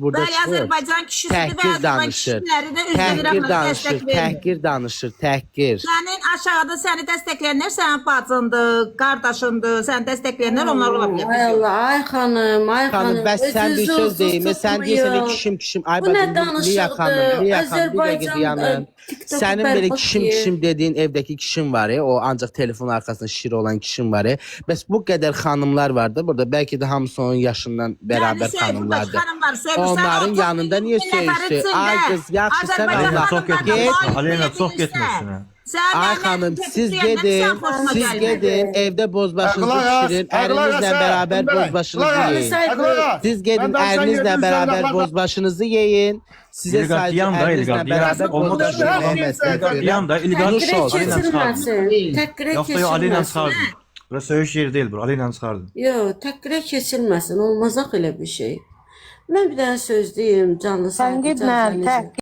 burada Bəli, çıxır. Azərbaycan kişisidir və Təhqir Azərbaycan danışır. kişiləri də üzr Təhqir deyirəm, danışır, dəstək vermir. təhqir danışır, təhqir. Sənin aşağıda səni dəstəkləyənlər sənin bacındır, qardaşındır, səni dəstəkləyənlər onlar ola bilər. Ay Allah, ay xanım, ay Xanım, xanım. bəs sən bir özünüzü söz deyim, uzun sən deyirsən tutmayın. kişim, ay Bu nə bacım, Liya danışıqdır? xanım, Liya xanım, bir dəqiqə Azərbaycan, dayanın. TikTok'u Sənin belə bərbad kişim dediyin evdəki kişim var ya, o ancaq telefonun arxasında şir olan kişim var ya. Bəs bu qədər xanımlar var da burada, bəlkə də hamısı onun yaşından bərabər xanımlardır. Onların yanında niyə söyüşür? Ay qız, yaxşı sən Aleyna Allah. çok Get. etmesin. Aleyna çok etmesin. Ay xanım, siz gedin, evdə bozbaşınızı pişirin, ərinizlə bərabər bozbaşınızı yeyin. Siz gedin, ərinizlə bərabər bozbaşınızı yeyin. Sizə İlqar sadəcə diyan da, ərinizlə İlqar diyan. bərabər Olmaz bozbaşınızı öyle. yeyin. Bir anda illegal Nuş Təhqirə olsun. Aleyna çıkardı. keçilməsin. Təhqirə Yoksa yo Aleyna keçilməsin. çıkardı. Burası söğüş yeri değil, bu Aleyna çıkardı. Yox, təhqirə keçilməsin. Olmaz axı elə bir şey. Mən bir dənə söz deyim, canlı Sən sahib getmə, icazənizlə. təhqir